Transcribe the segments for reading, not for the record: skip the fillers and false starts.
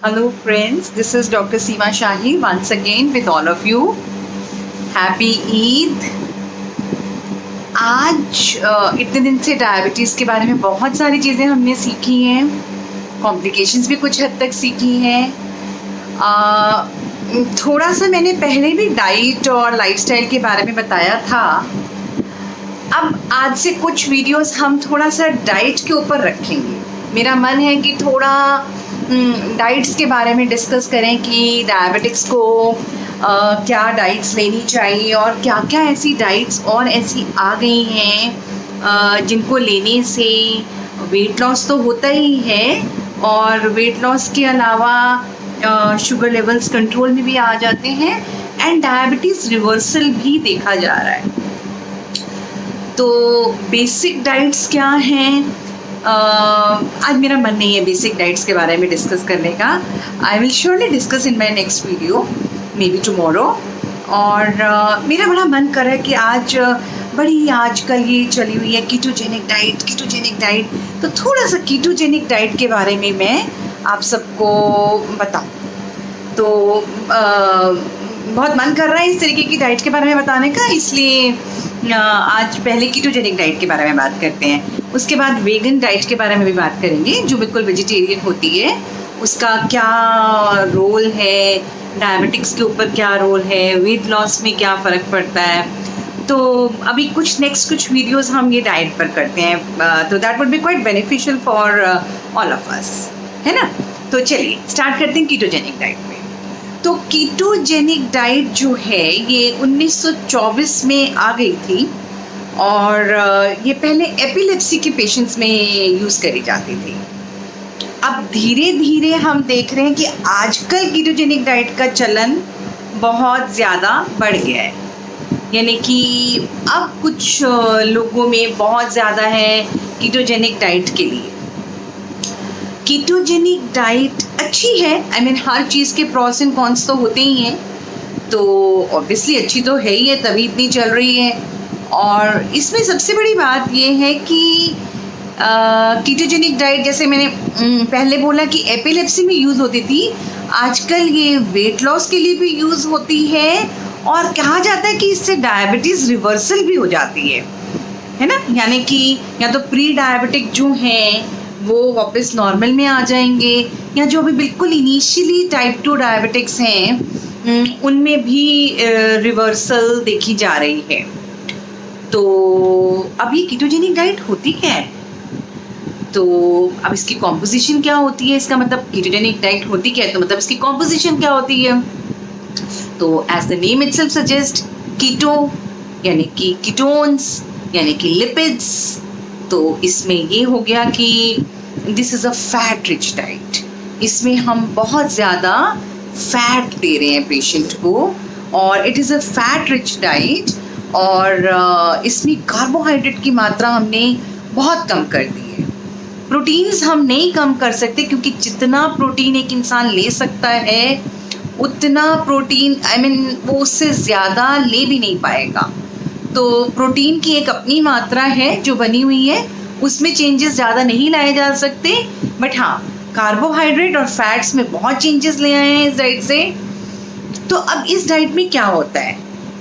Hello friends, this is Dr. Seema Shahi once again with all of you. Happy Eid. आज इतने दिन से diabetes के बारे में बहुत सारी चीज़ें हमने सीखी हैं, कॉम्प्लिकेशंस भी कुछ हद तक सीखी हैं। थोड़ा सा मैंने पहले भी डाइट और लाइफस्टाइल के बारे में बताया था। अब आज से कुछ वीडियोस हम थोड़ा सा डाइट के ऊपर रखेंगे। मेरा मन है कि थोड़ा डाइट्स के बारे में डिस्कस करें कि डायबिटिक्स को क्या डाइट्स लेनी चाहिए और क्या क्या ऐसी डाइट्स और ऐसी आ गई हैं जिनको लेने से वेट लॉस तो होता ही है और वेट लॉस के अलावा शुगर लेवल्स कंट्रोल में भी आ जाते हैं एंड डायबिटीज़ रिवर्सल भी देखा जा रहा है। तो बेसिक डाइट्स क्या हैं? आज मेरा मन नहीं है बेसिक डाइट्स के बारे में डिस्कस करने का। I will surely discuss in my next video, may be tomorrow. और मेरा बड़ा मन कर रहा है कि आज बड़ी आजकल ये चली हुई है कीटोजेनिक डाइट, तो थोड़ा सा कीटोजेनिक डाइट के बारे में मैं आप सबको बताऊं। तो बहुत मन कर रहा है इस तरीके की डाइट के बारे में बताने का, इसलिए आज पहले कीटोजेनिक डाइट के बारे में बात करते हैं। उसके बाद वेगन डाइट के बारे में भी बात करेंगे जो बिल्कुल वेजिटेरियन होती है, उसका क्या रोल है, डायबिटिक्स के ऊपर क्या रोल है, वेट लॉस में क्या फ़र्क पड़ता है। तो अभी कुछ वीडियोस हम ये डाइट पर करते हैं, तो that would be quite beneficial for all of us, है ना। तो चलिए स्टार्ट करते हैं कीटोजेनिक डाइट में। तो कीटोजेनिक डाइट जो है ये 1924 में आ गई थी और ये पहले एपिलेप्सी के पेशेंट्स में यूज़ करी जाती थी। अब धीरे धीरे हम देख रहे हैं कि आजकल कीटोजेनिक डाइट का चलन बहुत ज़्यादा बढ़ गया है, यानी कि अब कुछ लोगों में बहुत ज़्यादा है कीटोजेनिक डाइट के लिए। कीटोजेनिक डाइट अच्छी है, आई मीन हर चीज़ के प्रोस एंड कॉन्स तो होते ही हैं, तो ऑब्वियसली अच्छी तो है ही है, तभी इतनी चल रही है। और इसमें सबसे बड़ी बात ये है कि कीटोजेनिक डाइट, जैसे मैंने पहले बोला कि एपिलेप्सी में यूज़ होती थी, आजकल ये वेट लॉस के लिए भी यूज़ होती है और कहा जाता है कि इससे डायबिटीज़ रिवर्सल भी हो जाती है ना। यानी कि या तो प्री डायबिटिक जो हैं वो वापस नॉर्मल में आ जाएंगे, या जो अभी बिल्कुल इनिशियली टाइप 2 डायबिटिक्स हैं उनमें भी रिवर्सल देखी जा रही है। तो अब ये कीटोजेनिक डाइट होती क्या है? तो अब इसकी कॉम्पोजिशन क्या होती है? इसका मतलब कीटोजेनिक डाइट होती क्या है, तो मतलब इसकी कॉम्पोजिशन क्या होती है? तो as the name itself suggest, keto यानी कि कीटोन्स यानी कि लिपिड्स। तो इसमें ये हो गया कि this is a fat rich diet, इसमें हम बहुत ज़्यादा फैट दे रहे हैं पेशेंट को, और it is a fat rich diet. और इसमें कार्बोहाइड्रेट की मात्रा हमने बहुत कम कर दी है। प्रोटीन्स हम नहीं कम कर सकते, क्योंकि जितना प्रोटीन एक इंसान ले सकता है उतना प्रोटीन वो उससे ज़्यादा ले भी नहीं पाएगा। तो प्रोटीन की एक अपनी मात्रा है जो बनी हुई है, उसमें चेंजेस ज़्यादा नहीं लाए जा सकते। बट हाँ, कार्बोहाइड्रेट और फैट्स में बहुत चेंजेस ले आए हैं इस डाइट से। तो अब इस डाइट में क्या होता है?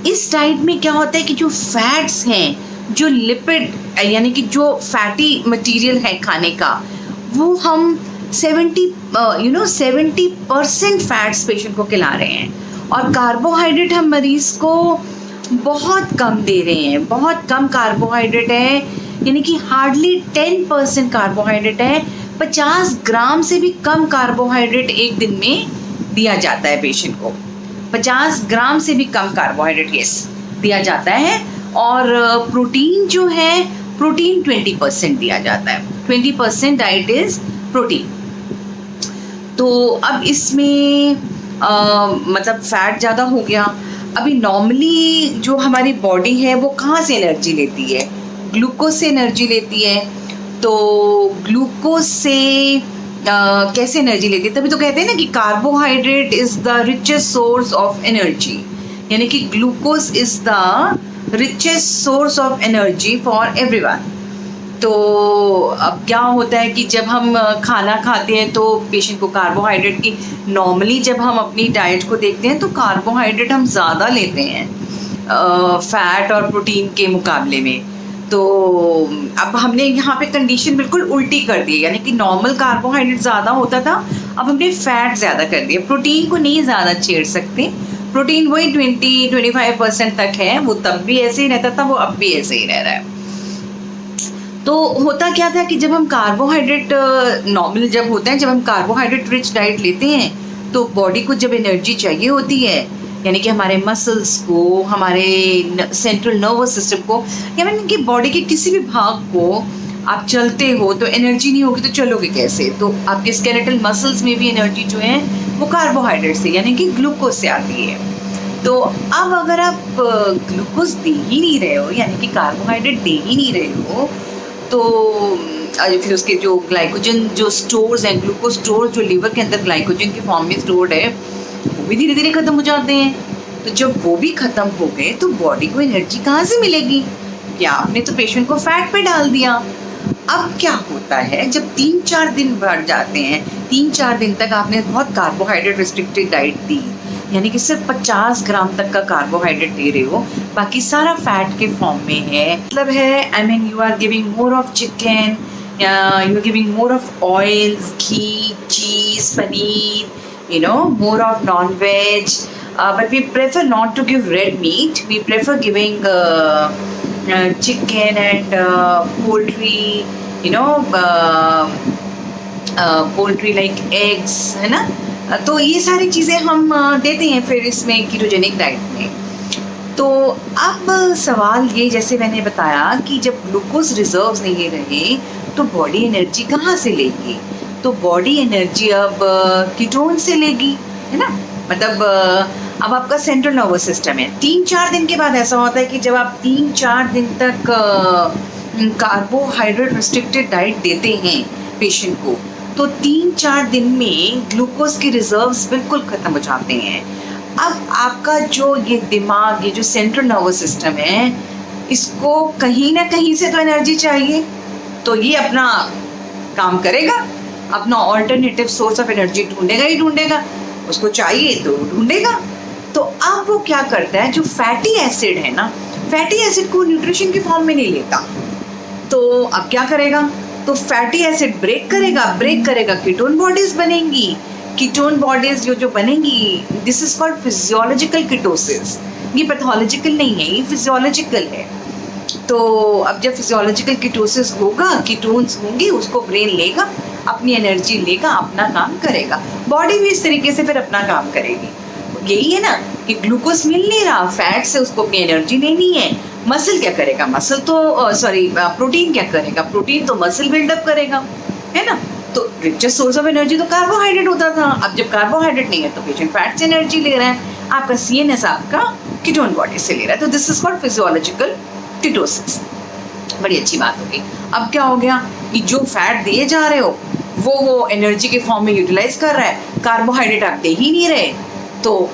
इस डाइट में क्या होता है कि जो फैट्स हैं, जो लिपिड यानी कि जो फैटी मटेरियल है खाने का, वो हम 70% फैट्स पेशेंट को खिला रहे हैं, और कार्बोहाइड्रेट हम मरीज़ को बहुत कम दे रहे हैं। बहुत कम कार्बोहाइड्रेट है, यानी कि हार्डली 10% कार्बोहाइड्रेट है। 50 ग्राम से भी कम कार्बोहाइड्रेट एक दिन में दिया जाता है पेशेंट को। 50 ग्राम से भी कम कार्बोहाइड्रेट दिया जाता है। और प्रोटीन जो है, प्रोटीन 20% दिया जाता है। 20% डाइट इज़ प्रोटीन। तो अब इसमें मतलब फैट ज़्यादा हो गया। अभी नॉर्मली जो हमारी बॉडी है वो कहाँ से एनर्जी लेती है? ग्लूकोज से एनर्जी लेती है। तो ग्लूकोज से कैसे एनर्जी लेती है? तभी तो कहते हैं ना कि carbohydrate is the richest source of energy, यानी कि glucose is the richest source of energy for everyone. तो अब क्या होता है कि जब हम खाना खाते हैं तो पेशेंट को कार्बोहाइड्रेट की, नॉर्मली जब हम अपनी डाइट को देखते हैं तो कार्बोहाइड्रेट हम ज़्यादा लेते हैं फैट और प्रोटीन के मुकाबले में। तो अब हमने यहाँ पे कंडीशन बिल्कुल उल्टी कर दी, यानी कि नॉर्मल कार्बोहाइड्रेट ज़्यादा होता था, अब हमने फैट ज़्यादा कर दिया। प्रोटीन को नहीं ज़्यादा छेड़ सकते, प्रोटीन वही 20-25% तक है, वो तब भी ऐसे ही रहता था, वो अब भी ऐसे ही रह रहा है। तो होता क्या था कि जब हम कार्बोहाइड्रेट नॉर्मल जब होते हैं, जब हम कार्बोहाइड्रेट रिच डाइट लेते हैं तो बॉडी को जब एनर्जी चाहिए होती है, यानी कि हमारे मसल्स को, हमारे सेंट्रल नर्वस सिस्टम को, यानी कि बॉडी के किसी भी भाग को आप चलते हो तो एनर्जी नहीं होगी तो चलोगे कैसे? तो आपके स्केलेटल मसल्स में भी एनर्जी जो है वो कार्बोहाइड्रेट से, यानी कि ग्लूकोज से आती है। तो अब अगर आप ग्लूकोज दे ही नहीं रहे हो, यानी कि कार्बोहाइड्रेट दे ही नहीं रहे हो, तो फिर उसके जो ग्लाइकोजन जो स्टोर्स हैं, ग्लूकोज स्टोर्स जो लीवर के अंदर ग्लाइकोजन के फॉर्म में स्टोर्ड है, वो भी धीरे धीरे खत्म हो जाते हैं। तो जब वो भी खत्म हो गए तो बॉडी को एनर्जी कहाँ से मिलेगी? क्या आपने तो पेशेंट को फैट पे डाल दिया। अब क्या होता है, जब 3-4 दिन बढ़ जाते हैं, 3-4 दिन तक आपने बहुत कार्बोहाइड्रेट रिस्ट्रिक्टेड डाइट दी, यानी कि सिर्फ 50 ग्राम तक का कार्बोहाइड्रेट दे रहे हो, बाकी सारा फैट के फॉर्म में है, मतलब है I mean you are giving more of chicken, you are giving more of oils, ghee, cheese, paneer, you know, more of non veg, but we prefer not to give red meat, we prefer giving chicken and poultry, you know, poultry like eggs, है ना? तो ये सारी चीज़ें हम देते हैं फिर इसमें कीटोजेनिक डाइट में। तो अब सवाल ये, जैसे मैंने बताया कि जब ग्लूकोज रिजर्व्स नहीं रहे तो बॉडी एनर्जी कहाँ से लेगी? तो बॉडी एनर्जी अब कीटोन से लेगी, है ना? मतलब अब आपका सेंट्रल नर्वस सिस्टम है, 3-4 दिन के बाद ऐसा होता है कि जब आप 3-4 दिन तक कार्बोहाइड्रेट रिस्ट्रिक्टेड डाइट देते हैं पेशेंट को, तो 3-4 दिन में ग्लूकोज के रिजर्व्स बिल्कुल ख़त्म हो जाते हैं। अब आपका जो ये दिमाग, ये जो सेंट्रल नर्वस सिस्टम है, इसको कहीं ना कहीं से तो एनर्जी चाहिए, तो ये अपना काम करेगा, अपना ऑल्टरनेटिव सोर्स ऑफ एनर्जी ढूंढेगा ही ढूंढेगा, उसको चाहिए तो ढूंढेगा। तो अब वो क्या करता है, जो फैटी एसिड है ना, फैटी एसिड को न्यूट्रिशन के फॉर्म में नहीं लेता, तो अब क्या करेगा? तो फैटी एसिड ब्रेक करेगा, कीटोन बॉडीज बनेंगी। कीटोन बॉडीज जो बनेंगी, this is called physiological ketosis. ये पैथोलॉजिकल नहीं है, ये फिजियोलॉजिकल है। तो अब जब फिजियोलॉजिकल कीटोसिस होगा, कीटोन्स होंगे, उसको ब्रेन लेगा, अपनी एनर्जी लेगा, अपना काम करेगा, बॉडी भी इस तरीके से फिर अपना काम करेगी। यही है ना कि ग्लूकोज मिल नहीं रहा, फैट से उसको अपनी एनर्जी लेनी है। मसल क्या करेगा? मसल तो प्रोटीन क्या करेगा? प्रोटीन तो मसल बिल्डअप करेगा, है ना? तो रिचेस्ट सोर्स ऑफ एनर्जी तो कार्बोहाइड्रेट होता था, अब जब कार्बोहाइड्रेट नहीं है तो पेशेंट फैट से एनर्जी ले रहा है, आपका CNS आपका कीटोन बॉडी से ले रहा है। तो this is called physiological ketosis. बड़ी अच्छी बात होगी। अब क्या हो गया कि जो फैट दिए जा रहे हो वो एनर्जी के फॉर्म में यूटिलाइज कर रहा है, कार्बोहाइड्रेट आप दे ही नहीं रहे, तो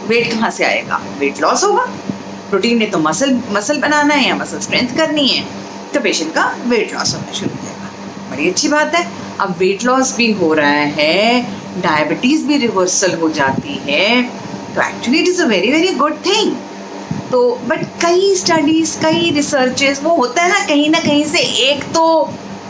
वेट कहाँ से आएगा? वेट लॉस होगा। प्रोटीन ने तो मसल बनाना है या मसल स्ट्रेंथ करनी है, तो पेशेंट का वेट लॉस होना शुरू हो जाएगा। बड़ी अच्छी बात है। अब वेट लॉस भी हो रहा है, डायबिटीज़ भी रिवर्सल हो जाती है, तो actually it is a very very good thing. तो बट कई स्टडीज़, कई रिसर्चेस, वो होता है ना कहीं से एक तो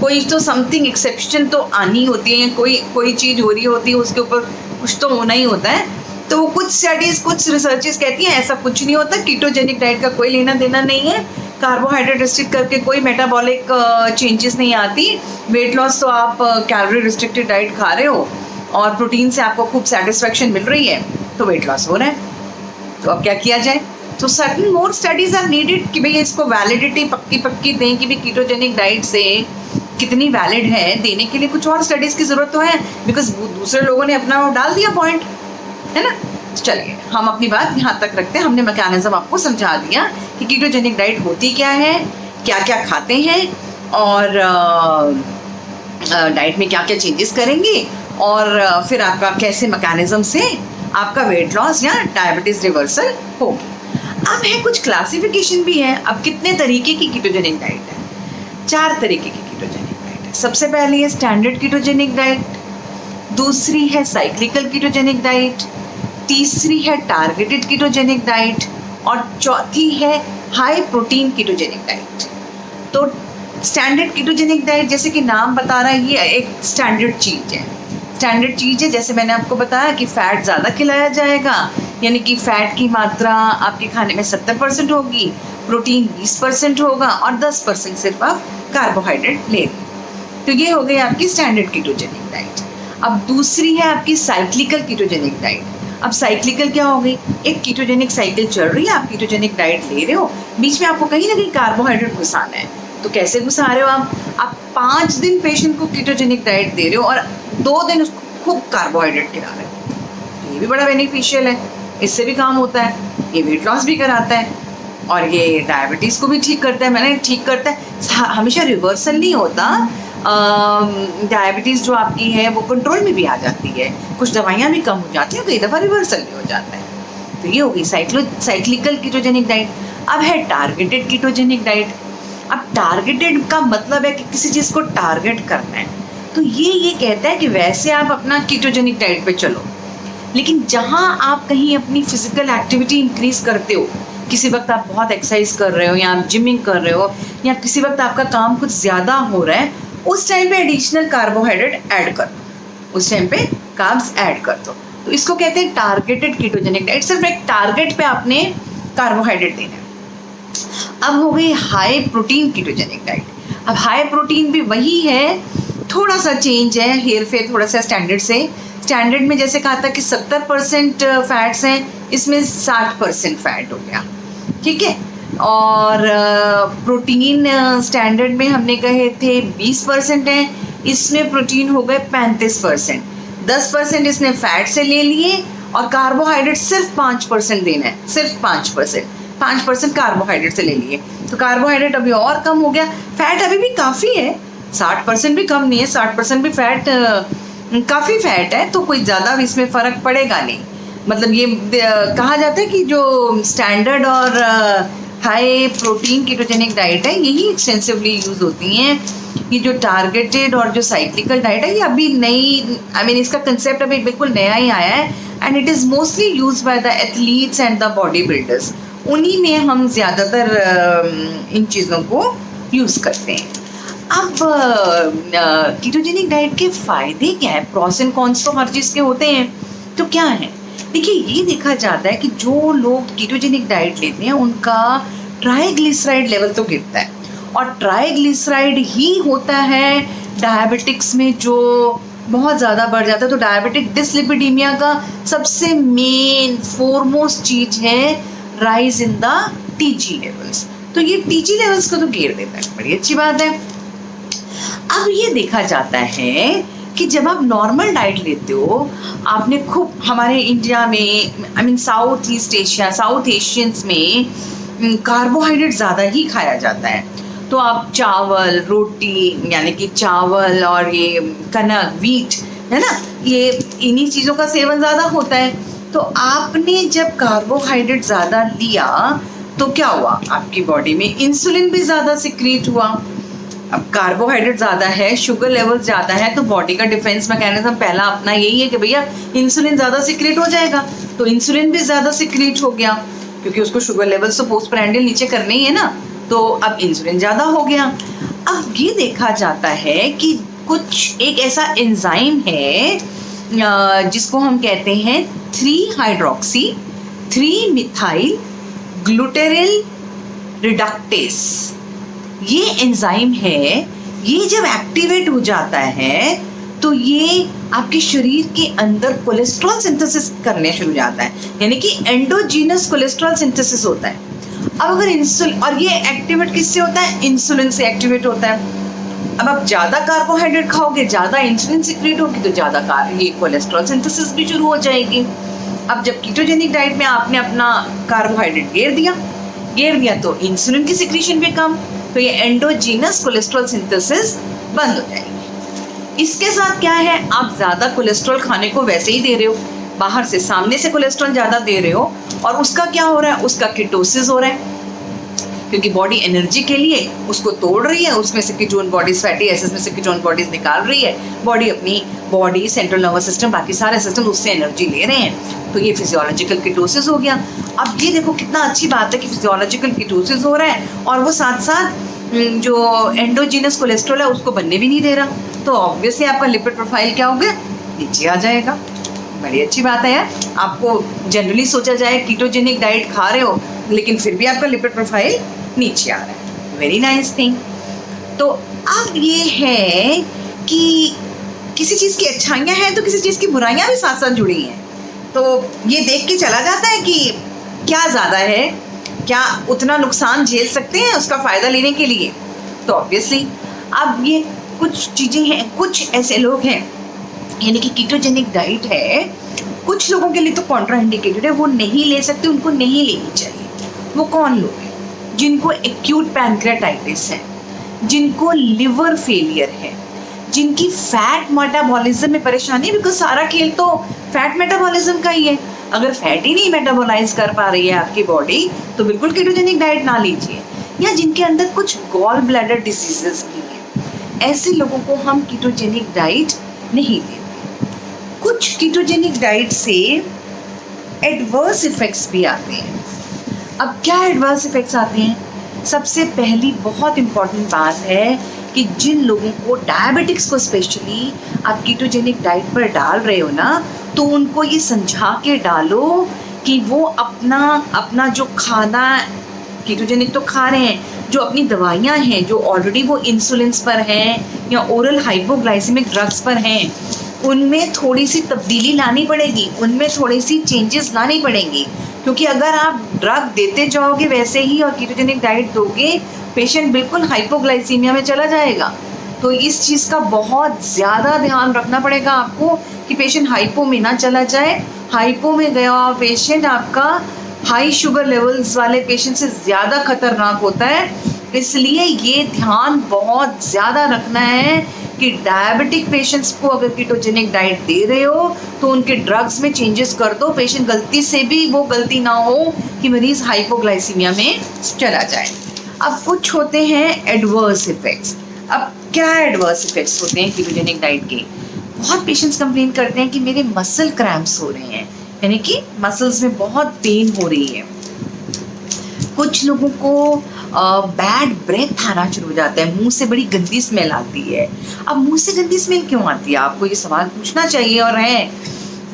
कोई तो समथिंग एक्सेप्शन तो आनी होती है, कोई चीज़ हो रही होती है, उसके ऊपर कुछ तो होना ही होता है। तो कुछ स्टडीज़, कुछ रिसर्चेस कहती हैं ऐसा कुछ नहीं होता, कीटोजेनिक डाइट का कोई लेना देना नहीं है, कार्बोहाइड्रेट रिस्ट्रिक्ट करके कोई मेटाबॉलिक चेंजेस नहीं आती, वेट लॉस तो आप कैलोरी रिस्ट्रिक्टेड डाइट खा रहे हो और प्रोटीन से आपको खूब सेटिस्फैक्शन मिल रही है, तो वेट लॉस हो रहा है। तो अब क्या किया जाए? तो certain more studies are needed कि भाई इसको वैलिडिटी पक्की दें कि भाई कीटोजेनिक डाइट से कितनी वैलिड है, देने के लिए कुछ और स्टडीज़ की ज़रूरत तो है, बिकॉज दूसरे लोगों ने अपना वो डाल दिया पॉइंट, है ना? चलिए हम अपनी बात यहाँ तक रखते हैं। हमने मैकेनिज्म आपको समझा दिया कि कीटोजेनिक डाइट होती क्या है, क्या क्या खाते हैं, और डाइट में क्या क्या चेंजेस करेंगे, और फिर आपका कैसे मैकेनिज्म से आपका वेट लॉस या डायबिटीज़ रिवर्सल होगी। अब है कुछ क्लासिफिकेशन भी है। अब कितने तरीके की कीटोजेनिक डाइट है? 4 तरीके की सबसे पहले है स्टैंडर्ड कीटोजेनिक डाइट, दूसरी है साइक्लिकल कीटोजेनिक डाइट, तीसरी है टारगेटेड कीटोजेनिक डाइट और चौथी है हाई प्रोटीन कीटोजेनिक डाइट। तो स्टैंडर्ड कीटोजेनिक डाइट जैसे कि नाम बता रहा है, ये एक स्टैंडर्ड चीज़ है। स्टैंडर्ड चीज़ है, जैसे मैंने आपको बताया कि फ़ैट ज़्यादा खिलाया जाएगा, यानी कि फ़ैट की मात्रा आपके खाने में 70% होगी, प्रोटीन 20% होगा और 10% सिर्फ आप कार्बोहाइड्रेट ले रहे। तो ये हो गई आपकी स्टैंडर्ड कीटोजेनिक डाइट। अब दूसरी है आपकी साइक्लिकल कीटोजेनिक डाइट। अब साइक्लिकल क्या हो गई, एक कीटोजेनिक साइकिल चल रही है, आप कीटोजेनिक डाइट ले रहे हो, बीच में आपको कहीं ना कहीं कार्बोहाइड्रेट घुसाना है। तो कैसे घुसा रहे हो आप 5 दिन पेशेंट को कीटोजेनिक डाइट दे रहे हो और 2 दिन उसको खूब कार्बोहाइड्रेट खिला रहे हो। ये भी बड़ा बेनिफिशियल है, इससे भी काम होता है, ये वेट लॉस भी कराता है और ये डायबिटीज़ को भी ठीक करता है। मैंने ठीक करता है, हमेशा रिवर्सल नहीं होता। डायबिटीज़ जो आपकी है वो कंट्रोल में भी आ जाती है, कुछ दवाइयाँ भी कम हो जाती हैं, कई दफ़ा रिवर्सल भी हो जाता है। तो ये हो गई साइक्लिकल कीटोजेनिक डाइट। अब है टारगेटेड कीटोजेनिक डाइट। अब टारगेटेड का मतलब है कि किसी चीज़ को टारगेट करना है। तो ये कहता है कि वैसे आप अपना कीटोजेनिक डाइट पे चलो, लेकिन जहाँ आप कहीं अपनी फिजिकल एक्टिविटी इंक्रीज करते हो, किसी वक्त आप बहुत एक्सरसाइज कर रहे हो या आप जिमिंग कर रहे हो या किसी वक्त आपका काम कुछ ज़्यादा हो रहा है, उस टाइम पे एडिशनल कार्बोहाइड्रेट ऐड कर दो, उस टाइम पे कार्ब्स ऐड कर दो। तो इसको कहते हैं टारगेटेड कीटोजेनिक डाइट। सिर्फ एक टारगेट पे आपने कार्बोहाइड्रेट देना है। अब हो गई हाई प्रोटीन कीटोजेनिक डाइट। अब हाई प्रोटीन भी वही है, थोड़ा सा चेंज है, हेर फेर थोड़ा सा स्टैंडर्ड से। स्टैंडर्ड में जैसे कहा था कि 70% फैट्स हैं, इसमें 60% फैट हो गया, ठीक है। और प्रोटीन स्टैंडर्ड में हमने कहे थे 20% है, इसमें प्रोटीन हो गए 35%। 10% इसने फैट से ले लिए और कार्बोहाइड्रेट सिर्फ 5% देना है, सिर्फ 5% कार्बोहाइड्रेट से ले लिए। तो कार्बोहाइड्रेट अभी और कम हो गया, फैट अभी भी काफ़ी है, 60% भी कम नहीं है, 60% भी फैट काफ़ी फैट है, तो कोई ज़्यादा भी इसमें फ़र्क पड़ेगा नहीं। मतलब ये कहा जाता है कि जो स्टैंडर्ड और हाई प्रोटीन कीटोजेनिक डाइट है यही एक्सटेंसिवली यूज़ होती हैं। ये जो टारगेटेड और जो साइक्लिकल डाइट है ये अभी नई, इसका कंसेप्ट अभी बिल्कुल नया ही आया है and it is mostly use by the athletes and the body builders. उन्हीं में हम ज़्यादातर इन चीज़ों को यूज़ करते हैं। अब कीटोजेनिक डाइट के फ़ायदे क्या है, प्रॉस एंड कॉन्स तो हर चीज़ के होते हैं, तो क्या है? देखिए, ये देखा जाता है कि जो लोग कीटोजेनिक डाइट लेते हैं उनका ट्राइग्लिसराइड लेवल तो गिरता है, और ट्राइग्लिसराइड ही होता है डायबिटिक्स में जो बहुत ज़्यादा बढ़ जाता है। तो डायबिटिक डिसलिपिडीमिया का सबसे मेन फोरमोस्ट चीज़ है rise in the TG levels. तो ये टीजी लेवल्स को तो घेर देता है, बड़ी अच्छी बात है। अब ये देखा जाता है कि जब आप नॉर्मल डाइट लेते हो, आपने खूब, हमारे इंडिया में south east Asia, south Asians में कार्बोहाइड्रेट ज़्यादा ही खाया जाता है। तो आप चावल, रोटी, यानी कि चावल और ये कनक, वीट, है ना, ये इन्हीं चीज़ों का सेवन ज़्यादा होता है। तो आपने जब कार्बोहाइड्रेट ज़्यादा लिया तो क्या हुआ, आपकी बॉडी में इंसुलिन भी ज़्यादा सिक्रीट हुआ। अब कार्बोहाइड्रेट ज़्यादा है, शुगर लेवल ज़्यादा है, तो बॉडी का डिफेंस मैकेनिज्म पहला अपना यही है कि भैया इंसुलिन ज़्यादा सिक्रीट हो जाएगा। तो इंसुलिन भी ज़्यादा सिक्रीट हो गया क्योंकि उसको शुगर लेवल्स तो पोस्टप्रांडियल नीचे करने ही है ना, तो अब इंसुलिन ज़्यादा हो गया। अब ये देखा जाता है कि कुछ एक ऐसा एंजाइम है जिसको हम कहते हैं 3-हाइड्रोक्सी 3-मिथाइल ग्लूटेरिल रिडक्टेस। ये एंजाइम है, ये जब एक्टिवेट हो जाता है तो ये आपके शरीर के अंदर कोलेस्ट्रॉल सिंथेसिस करने शुरू हो जाता है, यानी कि एंडोजीनस कोलेस्ट्रॉल सिंथेसिस होता है। अब अगर इंसुलिन, और ये एक्टिवेट किससे होता है, इंसुलिन से एक्टिवेट होता है। अब आप ज़्यादा कार्बोहाइड्रेट खाओगे, ज़्यादा इंसुलिन सिक्रीट होगी, तो ज़्यादा ये कोलेस्ट्रॉल सिंथेसिस भी शुरू हो जाएगी। अब जब कीटोजेनिक डाइट में आपने अपना कार्बोहाइड्रेट घेर दिया तो इंसुलिन की सिक्रीशन भी कम, तो ये एंडोजीनस कोलेस्ट्रॉल सिंथेसिस बंद हो जाएगी। इसके साथ क्या है, आप ज़्यादा कोलेस्ट्रॉल खाने को वैसे ही दे रहे हो, बाहर से, सामने से कोलेस्ट्रॉल ज़्यादा दे रहे हो, और उसका क्या हो रहा है, उसका कीटोसिस हो रहा है। क्योंकि बॉडी एनर्जी के लिए उसको तोड़ रही है, उसमें से कीटोन बॉडीज, फैटी एसिड्स में से कीटोन बॉडीज निकाल रही है, बॉडी सेंट्रल नर्वस सिस्टम, बाकी सारे सिस्टम उससे एनर्जी ले रहे हैं। तो ये फिजियोलॉजिकल कीटोसिस हो गया। अब ये देखो कितना अच्छी बात है कि फिजियोलॉजिकल कीटोसिस हो रहा है और वो साथ साथ जो एंडोजीनस कोलेस्ट्रॉल है उसको बनने भी नहीं दे रहा, तो ऑब्वियसली आपका लिपिड प्रोफाइल क्या हो गया, नीचे आ जाएगा। बड़ी अच्छी बात है यार। आपको जनरली सोचा जाए कीटोजेनिक डाइट खा रहे हो लेकिन फिर भी आपका लिपिड प्रोफाइल नीचे आ रहा है, वेरी नाइस थिंग। तो अब ये है कि किसी चीज़ की अच्छाइयाँ हैं तो किसी चीज़ की बुराइयाँ भी साथ साथ जुड़ी हैं। तो ये देख के चला जाता है कि क्या ज़्यादा है, क्या उतना नुकसान झेल सकते हैं उसका फ़ायदा लेने के लिए। तो ऑब्वियसली अब ये कुछ चीज़ें हैं, कुछ ऐसे लोग हैं, यानी कि कीटोजेनिक डाइट है, कुछ लोगों के लिए तो कॉन्ट्रा इंडिकेटेड है, वो नहीं ले सकते, उनको नहीं लेनी चाहिए। वो कौन लोग हैं? जिनको एक्यूट पैनक्रेटाइटिस है, जिनको लिवर फेलियर है, जिनकी फैट मेटाबॉलिज्म में परेशानी, बिकॉज सारा खेल तो फैट मेटाबॉलिज्म का ही है। अगर फैट ही नहीं मेटाबोलाइज कर पा रही है आपकी बॉडी तो बिल्कुल कीटोजेनिक डाइट ना लीजिए। या जिनके अंदर कुछ गॉल ब्लैडर डिसीजेस भी हैं, ऐसे लोगों को हम कीटोजेनिक डाइट नहीं देते। कुछ कीटोजेनिक डाइट से एडवर्स इफेक्ट्स भी आते हैं। अब क्या एडवर्स इफेक्ट्स आते हैं? सबसे पहली बहुत इम्पॉर्टेंट बात है कि जिन लोगों को डायबिटिक्स को स्पेशली आप कीटोजेनिक डाइट पर डाल रहे हो ना, तो उनको ये समझा के डालो कि वो अपना जो खाना कीटोजेनिक तो खा रहे हैं, जो अपनी दवाइयाँ हैं, जो ऑलरेडी वो इंसुलिन पर हैं या ओरल हाइपोग्लाइसेमिक ड्रग्स पर हैं, उनमें थोड़ी सी तब्दीली लानी पड़ेगी, उनमें थोड़ी सी चेंजेस लानी पड़ेंगी। क्योंकि अगर आप ड्रग देते जाओगे वैसे ही और कीटोजेनिक डाइट दोगे, पेशेंट बिल्कुल हाइपोग्लाइसीमिया में चला जाएगा। तो इस चीज़ का बहुत ज़्यादा ध्यान रखना पड़ेगा आपको कि पेशेंट हाइपो में ना चला जाए। हाइपो में गया पेशेंट आपका हाई शुगर लेवल्स वाले पेशेंट से ज़्यादा खतरनाक होता है। इसलिए ये ध्यान बहुत ज़्यादा रखना है कि डायबिटिक पेशेंट्स को अगर कीटोजेनिक डाइट दे रहे हो तो उनके ड्रग्स में चेंजेस कर दो, पेशेंट गलती से भी वो गलती ना हो कि मरीज़ हाइपोग्लाइसीमिया में चला जाए। अब कुछ होते हैं एडवर्स इफेक्ट्स। अब क्या एडवर्स इफेक्ट्स होते हैं कीटोजेनिक डाइट के? बहुत पेशेंट्स कंप्लेन करते हैं कि मेरे मसल क्रैम्प्स हो रहे हैं, यानी कि मसल्स में बहुत पेन हो रही है। कुछ लोगों को बैड ब्रेथ आना शुरू हो जाता है, मुंह से बड़ी गंदी स्मेल आती है। अब मुंह से गंदी स्मेल क्यों आती है? आपको ये सवाल पूछना चाहिए और है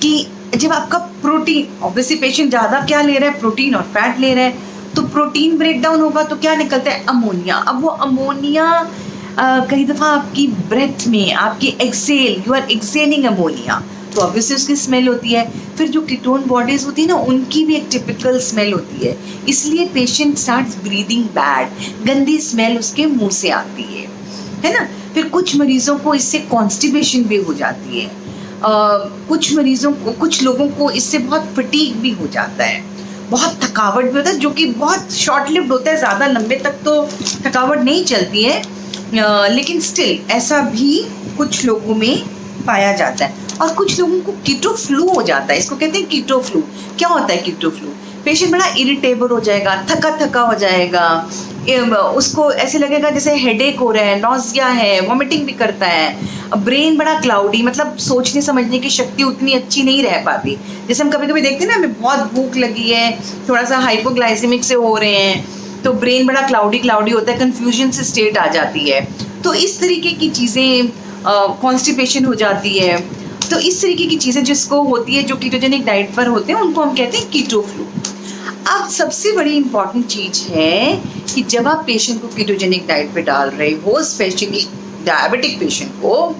कि जब आपका प्रोटीन, ऑब्वियसली पेशेंट ज़्यादा क्या ले रहा है, प्रोटीन और फैट ले रहा है, तो प्रोटीन ब्रेक डाउन होगा तो क्या निकलता है? अमोनिया। अब वो अमोनिया कई दफ़ा आपकी ब्रेथ में, आपकी exhale, you are exhaling ammonia, तो ऑब्वियसली उसकी स्मेल होती है। फिर जो कीटोन बॉडीज़ होती है ना, उनकी भी एक टिपिकल स्मेल होती है, इसलिए पेशेंट स्टार्ट्स ब्रीदिंग बैड, गंदी स्मेल उसके मुंह से आती है ना। फिर कुछ मरीज़ों को इससे कॉन्स्टिपेशन भी हो जाती है। कुछ मरीज़ों को, कुछ लोगों को इससे बहुत फटीग भी हो जाता है, बहुत थकावट भी होता है, जो कि बहुत शॉर्ट लिव्ड होता है, ज़्यादा लंबे तक तो थकावट नहीं चलती है, लेकिन स्टिल ऐसा भी कुछ लोगों में पाया जाता है। और कुछ लोगों को कीटो फ्लू हो जाता है, इसको कहते हैं कीटो फ्लू। क्या होता है कीटो फ्लू? पेशेंट बड़ा इरिटेबल हो जाएगा, थका थका हो जाएगा, उसको ऐसे लगेगा जैसे हेडेक हो रहा है, नॉजिया है, वॉमिटिंग भी करता है, ब्रेन बड़ा क्लाउडी, मतलब सोचने समझने की शक्ति उतनी अच्छी नहीं रह पाती। जैसे हम कभी कभी देखते हैं ना, हमें बहुत भूख लगी है, थोड़ा सा हाइपोग्लाइसेमिक से हो रहे हैं, तो ब्रेन बड़ा क्लाउडी होता है, कन्फ्यूजन से स्टेट आ जाती है। तो इस तरीके की चीज़ें, कॉन्स्टिपेशन हो जाती है, तो इस तरीके की चीज़ें जिसको होती है, जो कीटोजेनिक डाइट पर होते हैं, उनको हम कहते हैं कीटो फ्लू। अब सबसे बड़ी इम्पॉर्टेंट चीज़ है कि जब आप पेशेंट को कीटोजेनिक डाइट पे डाल रहे हो, स्पेशली डायबिटिक पेशेंट को,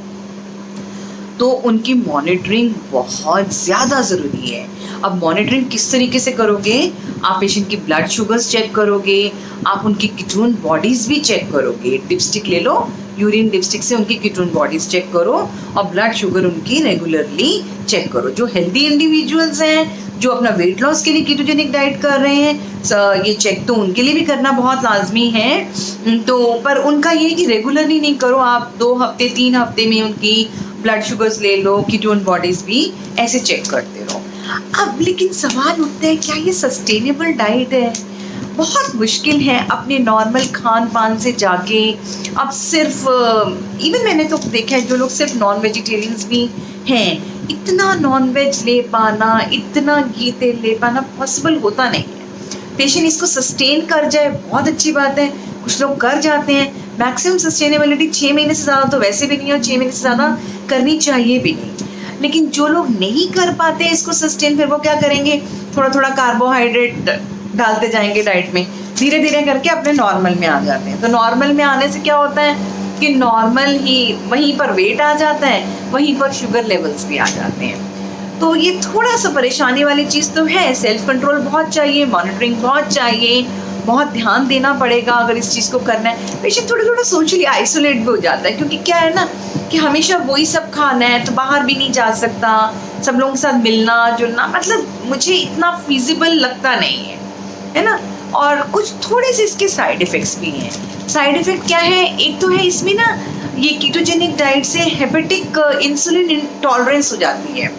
तो उनकी मॉनिटरिंग बहुत ज़्यादा ज़रूरी है। अब मॉनिटरिंग किस तरीके से करोगे? आप पेशेंट की ब्लड शुगर्स चेक करोगे, आप उनकी कीटोन बॉडीज़ भी चेक करोगे। डिपस्टिक ले लो, यूरिन डिपस्टिक से उनकी कीटोन बॉडीज़ चेक करो और ब्लड शुगर उनकी रेगुलरली चेक करो। जो हेल्दी इंडिविजुअल्स हैं, जो अपना वेट लॉस के लिए कीटोजेनिक डाइट कर रहे हैं, ये चेक तो उनके लिए भी करना बहुत लाजमी है। तो पर उनका ये कि रेगुलरली नहीं करो, आप 2 हफ्ते 3 हफ्ते में उनकी ब्लड शुगर्स ले लो, कीटोन बॉडीज़ भी ऐसे चेक करते रहो। अब लेकिन सवाल उठता है, क्या ये सस्टेनेबल डाइट है? बहुत मुश्किल है अपने नॉर्मल खान पान से जाके अब सिर्फ इवन मैंने तो देखा है जो लोग सिर्फ नॉन वेजिटेरियंस भी हैं, इतना नॉन वेज ले पाना, इतना घी तेल ले पाना पॉसिबल होता नहीं है। पेशेंट इसको सस्टेन कर जाए बहुत अच्छी बात है, कुछ लोग कर जाते हैं। मैक्सिमम सस्टेनेबिलिटी 6 महीने से ज़्यादा तो वैसे भी नहीं है और 6 महीने से ज़्यादा करनी चाहिए भी नहीं। लेकिन जो लोग नहीं कर पाते इसको सस्टेन, फिर वो क्या करेंगे, थोड़ा थोड़ा कार्बोहाइड्रेट डालते जाएंगे डाइट में, धीरे धीरे करके अपने नॉर्मल में आ जाते हैं। तो नॉर्मल में आने से क्या होता है कि नॉर्मल ही वहीं पर वेट आ जाता है, वहीं पर शुगर लेवल्स भी आ जाते हैं। तो ये थोड़ा सा परेशानी वाली चीज़ तो है। सेल्फ कंट्रोल बहुत चाहिए, मॉनिटरिंग बहुत चाहिए, बहुत ध्यान देना पड़ेगा अगर इस चीज़ को करना है। पेशेंट थोड़ा थोड़ा सोशली आइसोलेट भी हो जाता है, क्योंकि क्या है ना कि हमेशा वही सब खाना है तो बाहर भी नहीं जा सकता, सब लोगों के साथ मिलना जुलना मतलब मुझे इतना फिजिबल लगता नहीं है ना। और कुछ थोड़े से इसके साइड इफ़ेक्ट्स भी हैं। साइड इफ़ेक्ट क्या है, एक तो है इसमें ना ये कीटोजेनिक डाइट से हेपेटिक इंसुलिन इंटॉलरेंस हो जाती है,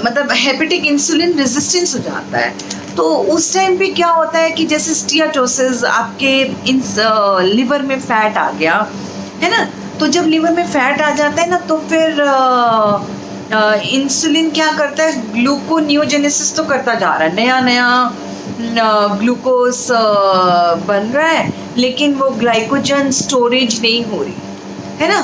मतलब हेपेटिक इंसुलिन रेजिस्टेंस हो जाता है। तो उस टाइम पे क्या होता है कि जैसे स्टीयाटोसिस, आपके लिवर में फैट आ गया है ना, तो जब लिवर में फैट आ जाता है ना तो फिर इंसुलिन क्या करता है, ग्लूकोनियोजेनेसिस तो करता जा रहा है, नया नया ग्लूकोज बन रहा है, लेकिन वो ग्लाइकोजन स्टोरेज नहीं हो रही है ना,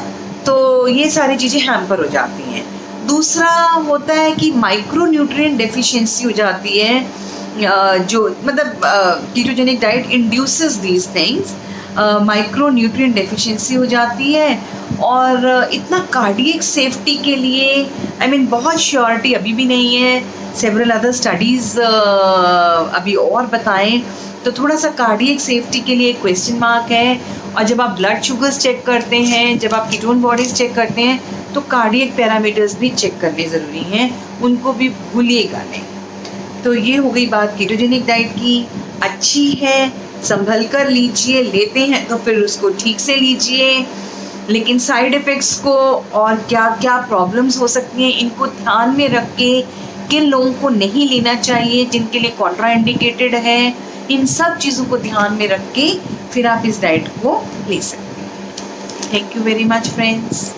तो ये सारी चीज़ें हैम्पर हो जाती हैं। दूसरा होता है कि माइक्रो न्यूट्रिएंट डेफिशिएंसी हो जाती है, जो मतलब ketogenic diet induces these things, micro nutrient deficiency हो जाती है। और इतना कार्डियक सेफ्टी के लिए बहुत श्योरिटी अभी भी नहीं है, सेवरल अदर स्टडीज़ अभी और बताएं तो थोड़ा सा कार्डियक सेफ्टी के लिए क्वेश्चन मार्क है। और जब आप ब्लड शुगर्स चेक करते हैं, जब आप कीटोन बॉडीज़ चेक करते हैं, तो कार्डियक पैरामीटर्स भी चेक करने ज़रूरी हैं, उनको भी भूलिएगा नहीं। तो ये हो गई बात कीटोजेनिक डाइट की। अच्छी है, संभल कर लीजिए, लेते हैं तो फिर उसको ठीक से लीजिए, लेकिन साइड इफ़ेक्ट्स को और क्या क्या प्रॉब्लम्स हो सकती हैं इनको ध्यान में रख के, किन लोगों को नहीं लेना चाहिए, जिनके लिए कॉन्ट्रा इंडिकेटेड है, इन सब चीज़ों को ध्यान में रख के फिर आप इस डाइट को ले सकते हैं। Thank you very much friends.